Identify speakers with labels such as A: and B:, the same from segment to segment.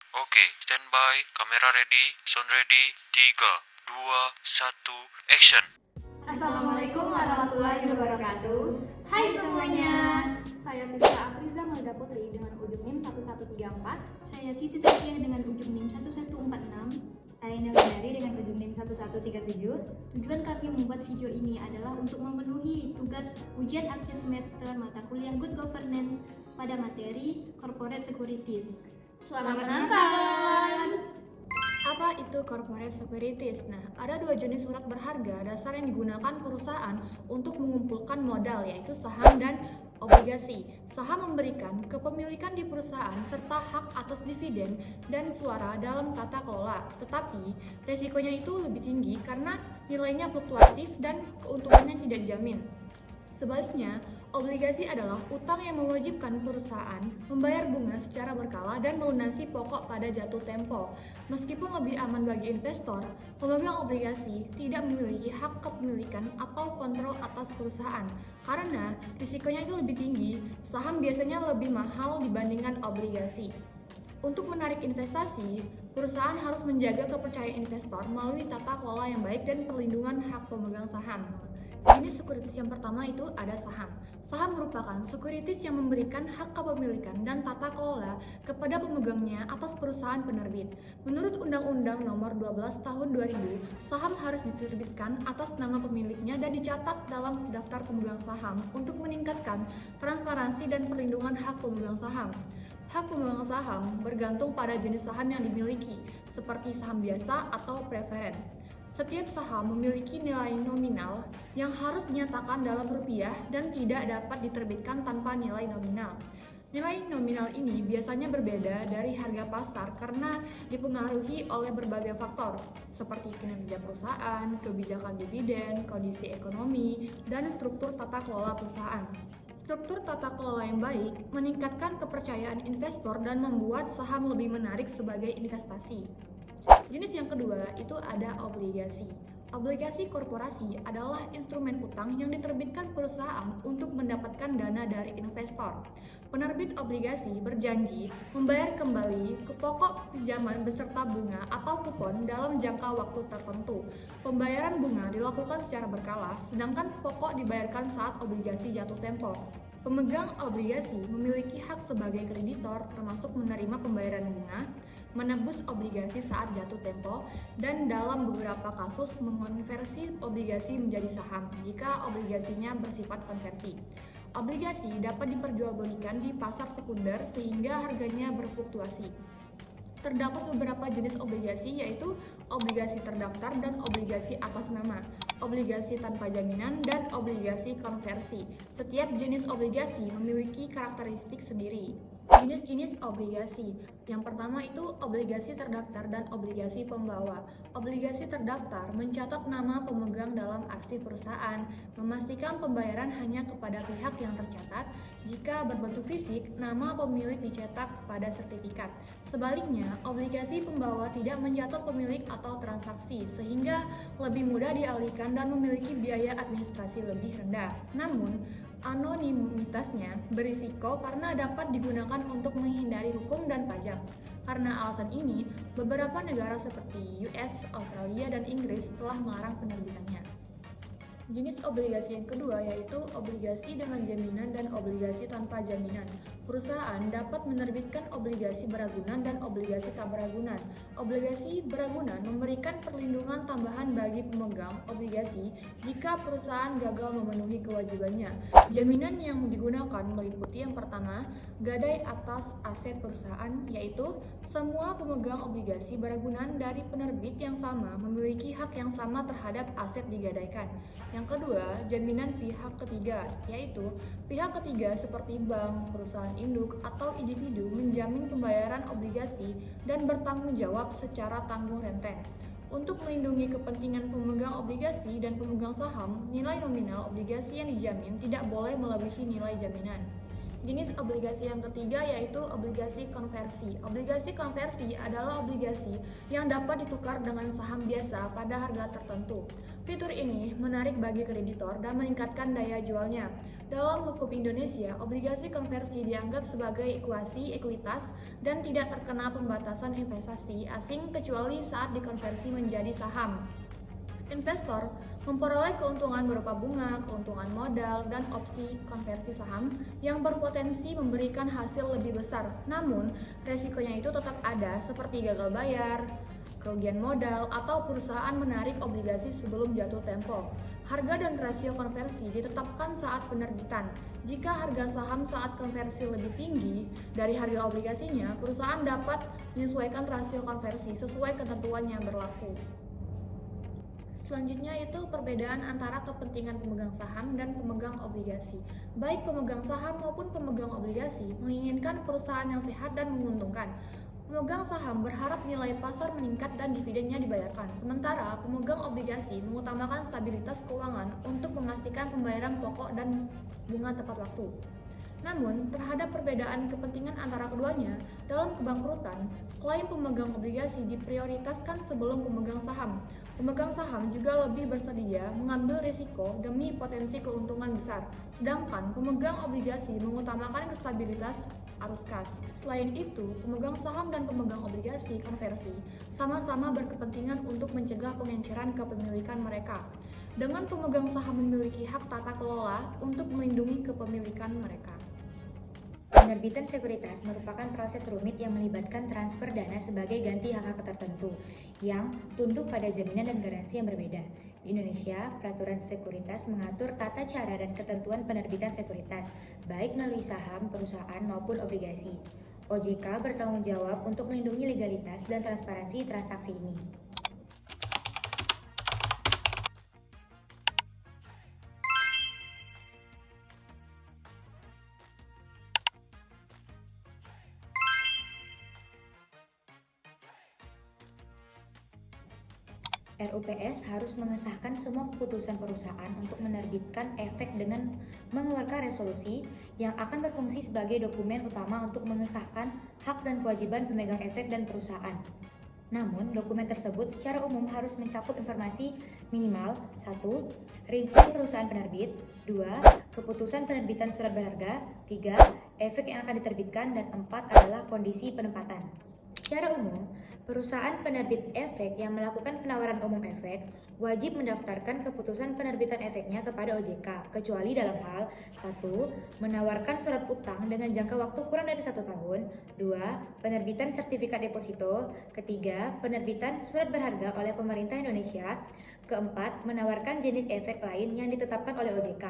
A: Oke, standby, kamera ready, sound ready, 3, 2, 1, action.
B: Assalamualaikum warahmatullahi wabarakatuh. Hai semuanya. Saya Rizka Afriza Malda Putri dengan ujung NIM 1134.
C: Saya Siti Tasya dengan ujung NIM 1146.
B: Saya Nelindari dengan ujung NIM 1137.
C: Tujuan kami membuat video ini adalah untuk memenuhi tugas ujian akhir semester mata kuliah Good Governance pada materi Corporate Securities.
B: Selamat menonton.
D: Apa itu corporate securities? Nah, ada dua jenis surat berharga dasar yang digunakan perusahaan untuk mengumpulkan modal, yaitu saham dan obligasi. Saham memberikan kepemilikan di perusahaan serta hak atas dividen dan suara dalam tata kelola. Tetapi, resikonya itu lebih tinggi karena nilainya fluktuatif dan keuntungannya tidak dijamin. Sebaliknya, obligasi adalah utang yang mewajibkan perusahaan membayar bunga secara berkala dan melunasi pokok pada jatuh tempo. Meskipun lebih aman bagi investor, pemegang obligasi tidak memiliki hak kepemilikan atau kontrol atas perusahaan. Karena risikonya itu lebih tinggi, saham biasanya lebih mahal dibandingkan obligasi. Untuk menarik investasi, perusahaan harus menjaga kepercayaan investor melalui tata kelola yang baik dan perlindungan hak pemegang saham. Jenis sekuritis yang pertama itu ada saham. Saham merupakan sekuritis yang memberikan hak kepemilikan dan tata kelola kepada pemegangnya atas perusahaan penerbit. Menurut Undang-Undang Nomor 12 Tahun 2000, saham harus diterbitkan atas nama pemiliknya dan dicatat dalam daftar pemegang saham untuk meningkatkan transparansi dan perlindungan hak pemegang saham. Hak pemegang saham bergantung pada jenis saham yang dimiliki, seperti saham biasa atau preferen. Setiap saham memiliki nilai nominal yang harus dinyatakan dalam rupiah dan tidak dapat diterbitkan tanpa nilai nominal. Nilai nominal ini biasanya berbeda dari harga pasar karena dipengaruhi oleh berbagai faktor, seperti kinerja perusahaan, kebijakan dividen, kondisi ekonomi, dan struktur tata kelola perusahaan. Struktur tata kelola yang baik meningkatkan kepercayaan investor dan membuat saham lebih menarik sebagai investasi. Jenis yang kedua itu ada obligasi. Obligasi korporasi adalah instrumen utang yang diterbitkan perusahaan untuk mendapatkan dana dari investor. Penerbit obligasi berjanji membayar kembali ke pokok pinjaman beserta bunga atau kupon dalam jangka waktu tertentu. Pembayaran bunga dilakukan secara berkala, sedangkan pokok dibayarkan saat obligasi jatuh tempo. Pemegang obligasi memiliki hak sebagai kreditor termasuk menerima pembayaran bunga, menebus obligasi saat jatuh tempo, dan dalam beberapa kasus mengonversi obligasi menjadi saham jika obligasinya bersifat konversi. Obligasi dapat diperjualbelikan di pasar sekunder sehingga harganya berfluktuasi. Terdapat beberapa jenis obligasi yaitu obligasi terdaftar dan obligasi atas nama, obligasi tanpa jaminan, dan obligasi konversi. Setiap jenis obligasi memiliki karakteristik sendiri. Jenis-jenis obligasi. Yang pertama itu obligasi terdaftar dan obligasi pembawa. Obligasi terdaftar mencatat nama pemegang dalam arsip perusahaan, memastikan pembayaran hanya kepada pihak yang tercatat. Jika berbentuk fisik, nama pemilik dicetak pada sertifikat. Sebaliknya, obligasi pembawa tidak mencatat pemilik atau transaksi, sehingga lebih mudah dialihkan dan memiliki biaya administrasi lebih rendah. Namun, anonimitasnya berisiko karena dapat digunakan untuk menghindari hukum dan pajak. Karena alasan ini, beberapa negara seperti US, Australia, dan Inggris telah melarang penerbitannya. Jenis obligasi yang kedua yaitu obligasi dengan jaminan dan obligasi tanpa jaminan. Perusahaan dapat menerbitkan obligasi beragunan dan obligasi tak beragunan. Obligasi beragunan memberikan perlindungan tambahan bagi pemegang obligasi jika perusahaan gagal memenuhi kewajibannya. Jaminan yang digunakan meliputi yang pertama, gadai atas aset perusahaan, yaitu semua pemegang obligasi beragunan dari penerbit yang sama memiliki hak yang sama terhadap aset digadaikan. Yang kedua, jaminan pihak ketiga, yaitu pihak ketiga seperti bank, perusahaan induk, atau individu menjamin pembayaran obligasi dan bertanggung jawab secara tanggung renteng. Untuk melindungi kepentingan pemegang obligasi dan pemegang saham, nilai nominal obligasi yang dijamin tidak boleh melebihi nilai jaminan. Jenis obligasi yang ketiga yaitu obligasi konversi. Obligasi konversi adalah obligasi yang dapat ditukar dengan saham biasa pada harga tertentu. Fitur ini menarik bagi kreditor dan meningkatkan daya jualnya. Dalam hukum Indonesia, obligasi konversi dianggap sebagai ekuasi ekuitas dan tidak terkena pembatasan investasi asing kecuali saat dikonversi menjadi saham. Investor memperoleh keuntungan berupa bunga, keuntungan modal, dan opsi konversi saham yang berpotensi memberikan hasil lebih besar. Namun, resikonya itu tetap ada seperti gagal bayar, kerugian modal, atau perusahaan menarik obligasi sebelum jatuh tempo. Harga dan rasio konversi ditetapkan saat penerbitan. Jika harga saham saat konversi lebih tinggi dari harga obligasinya, perusahaan dapat menyesuaikan rasio konversi sesuai ketentuan yang berlaku. Selanjutnya itu perbedaan antara kepentingan pemegang saham dan pemegang obligasi. Baik pemegang saham maupun pemegang obligasi menginginkan perusahaan yang sehat dan menguntungkan. Pemegang saham berharap nilai pasar meningkat dan dividennya dibayarkan, sementara pemegang obligasi mengutamakan stabilitas keuangan untuk memastikan pembayaran pokok dan bunga tepat waktu. Namun, terhadap perbedaan kepentingan antara keduanya, dalam kebangkrutan, klien pemegang obligasi diprioritaskan sebelum pemegang saham. Pemegang saham juga lebih bersedia mengambil risiko demi potensi keuntungan besar, sedangkan pemegang obligasi mengutamakan stabilitas arus kas. Selain itu, pemegang saham dan pemegang obligasi konversi sama-sama berkepentingan untuk mencegah pengenceran kepemilikan mereka, dengan pemegang saham memiliki hak tata kelola untuk melindungi kepemilikan mereka.
E: Penerbitan sekuritas merupakan proses rumit yang melibatkan transfer dana sebagai ganti hak-hak tertentu yang tunduk pada jaminan dan garansi yang berbeda. Di Indonesia, peraturan sekuritas mengatur tata cara dan ketentuan penerbitan sekuritas, baik melalui saham, perusahaan, maupun obligasi. OJK bertanggung jawab untuk melindungi legalitas dan transparansi transaksi ini. RUPS harus mengesahkan semua keputusan perusahaan untuk menerbitkan efek dengan mengeluarkan resolusi yang akan berfungsi sebagai dokumen utama untuk mengesahkan hak dan kewajiban pemegang efek dan perusahaan. Namun, dokumen tersebut secara umum harus mencakup informasi minimal 1. Rincian perusahaan penerbit, 2. Keputusan penerbitan surat berharga, 3. Efek yang akan diterbitkan, dan 4 adalah kondisi penempatan. Secara umum, perusahaan penerbit efek yang melakukan penawaran umum efek wajib mendaftarkan keputusan penerbitan efeknya kepada OJK, kecuali dalam hal 1. Menawarkan surat utang dengan jangka waktu kurang dari 1 tahun, 2. Penerbitan sertifikat deposito, 3. Penerbitan surat berharga oleh pemerintah Indonesia, 4. Menawarkan jenis efek lain yang ditetapkan oleh OJK.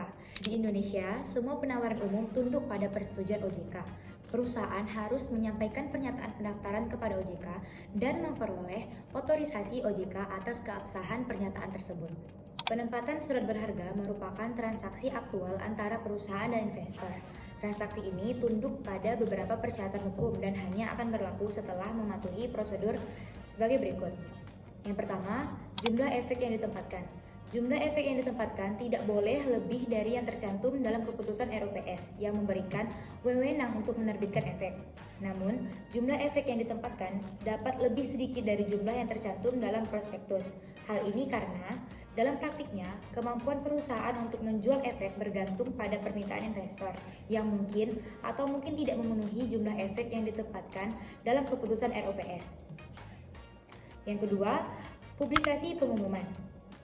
E: Di Indonesia, semua penawaran umum tunduk pada persetujuan OJK. Perusahaan harus menyampaikan pernyataan pendaftaran kepada OJK dan memperoleh otorisasi OJK atas keabsahan pernyataan tersebut. Penempatan surat berharga merupakan transaksi aktual antara perusahaan dan investor. Transaksi ini tunduk pada beberapa persyaratan hukum dan hanya akan berlaku setelah mematuhi prosedur sebagai berikut. Yang pertama, jumlah efek yang ditempatkan. Jumlah efek yang ditempatkan tidak boleh lebih dari yang tercantum dalam keputusan RUPS yang memberikan wewenang untuk menerbitkan efek. Namun, jumlah efek yang ditempatkan dapat lebih sedikit dari jumlah yang tercantum dalam prospektus. Hal ini karena, dalam praktiknya, kemampuan perusahaan untuk menjual efek bergantung pada permintaan investor yang mungkin atau mungkin tidak memenuhi jumlah efek yang ditempatkan dalam keputusan RUPS. Yang kedua, publikasi pengumuman.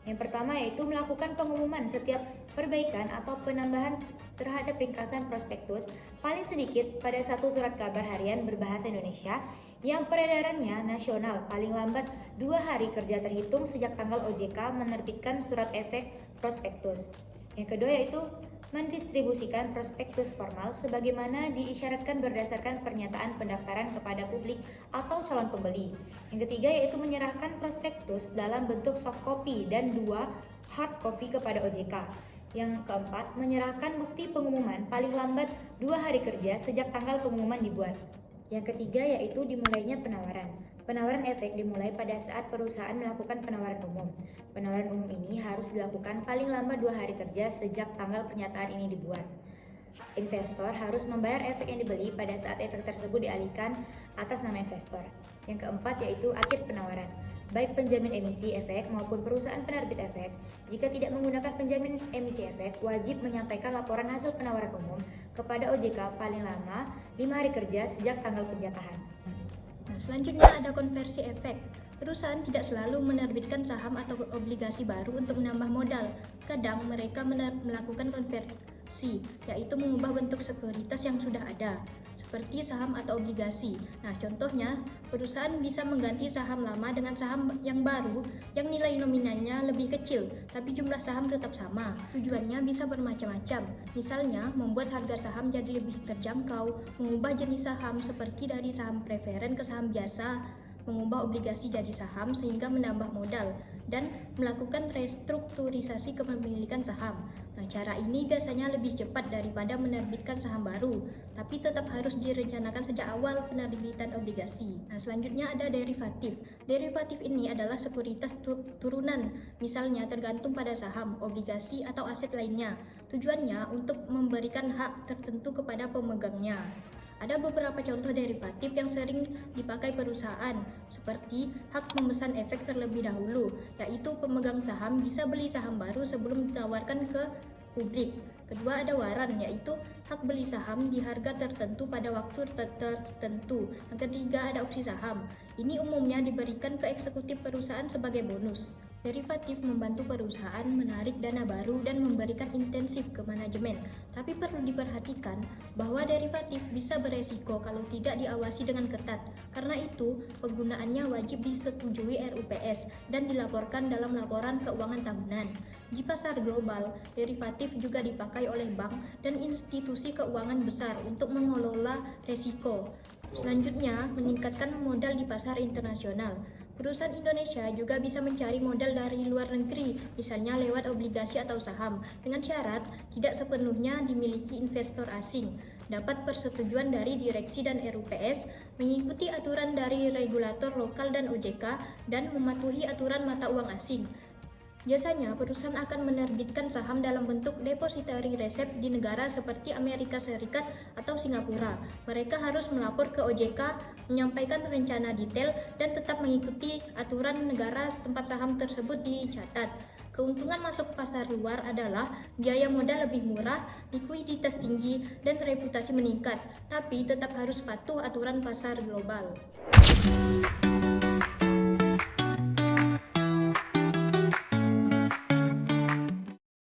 E: Yang pertama yaitu melakukan pengumuman setiap perbaikan atau penambahan terhadap ringkasan prospektus paling sedikit pada satu surat kabar harian berbahasa Indonesia yang peredarannya nasional paling lambat 2 hari kerja terhitung sejak tanggal OJK menerbitkan surat efek prospektus. Yang kedua yaitu mendistribusikan prospektus formal sebagaimana diisyaratkan berdasarkan pernyataan pendaftaran kepada publik atau calon pembeli. Yang ketiga yaitu menyerahkan prospektus dalam bentuk soft copy dan 2 hard copy kepada OJK. Yang keempat, menyerahkan bukti pengumuman paling lambat 2 hari kerja sejak tanggal pengumuman dibuat. Yang ketiga yaitu dimulainya penawaran. Penawaran efek dimulai pada saat perusahaan melakukan penawaran umum. Penawaran umum ini harus dilakukan paling lambat 2 hari kerja sejak tanggal pernyataan ini dibuat. Investor harus membayar efek yang dibeli pada saat efek tersebut dialihkan atas nama investor. Yang keempat yaitu akhir penawaran. Baik penjamin emisi efek maupun perusahaan penerbit efek, jika tidak menggunakan penjamin emisi efek, wajib menyampaikan laporan hasil penawaran umum kepada OJK paling lama 5 hari kerja sejak tanggal penjatahan.
C: Nah, selanjutnya ada konversi efek. Perusahaan tidak selalu menerbitkan saham atau obligasi baru untuk menambah modal. Kadang mereka melakukan konversi, yaitu mengubah bentuk sekuritas yang sudah ada, seperti saham atau obligasi. Nah, contohnya, perusahaan bisa mengganti saham lama dengan saham yang baru yang nilai nominalnya lebih kecil, tapi jumlah saham tetap sama. Tujuannya bisa bermacam-macam, misalnya membuat harga saham jadi lebih terjangkau, mengubah jenis saham seperti dari saham preferen ke saham biasa, mengubah obligasi jadi saham sehingga menambah modal, dan melakukan restrukturisasi kepemilikan saham. Nah, cara ini biasanya lebih cepat daripada menerbitkan saham baru, tapi tetap harus direncanakan sejak awal penerbitan obligasi. Nah, selanjutnya ada derivatif. Derivatif ini adalah sekuritas turunan, misalnya tergantung pada saham, obligasi, atau aset lainnya. Tujuannya untuk memberikan hak tertentu kepada pemegangnya. Ada beberapa contoh derivatif yang sering dipakai perusahaan, seperti hak memesan efek terlebih dahulu, yaitu pemegang saham bisa beli saham baru sebelum ditawarkan ke publik. Kedua ada waran, yaitu hak beli saham di harga tertentu pada waktu tertentu. Yang ketiga ada opsi saham. Ini umumnya diberikan ke eksekutif perusahaan sebagai bonus. Derivatif membantu perusahaan menarik dana baru dan memberikan intensif ke manajemen. Tapi perlu diperhatikan bahwa derivatif bisa beresiko kalau tidak diawasi dengan ketat. Karena itu, penggunaannya wajib disetujui RUPS dan dilaporkan dalam laporan keuangan tahunan. Di pasar global, derivatif juga dipakai oleh bank dan institusi keuangan besar untuk mengelola resiko. Selanjutnya, meningkatkan modal di pasar internasional. Perusahaan Indonesia juga bisa mencari modal dari luar negeri, misalnya lewat obligasi atau saham, dengan syarat tidak sepenuhnya dimiliki investor asing. Dapat persetujuan dari direksi dan RUPS, mengikuti aturan dari regulator lokal dan OJK, dan mematuhi aturan mata uang asing. Biasanya, perusahaan akan menerbitkan saham dalam bentuk depositary receipt di negara seperti Amerika Serikat atau Singapura. Mereka harus melapor ke OJK, menyampaikan rencana detail, dan tetap mengikuti aturan negara tempat saham tersebut dicatat. Keuntungan masuk pasar luar adalah biaya modal lebih murah, likuiditas tinggi, dan reputasi meningkat, tapi tetap harus patuh aturan pasar global.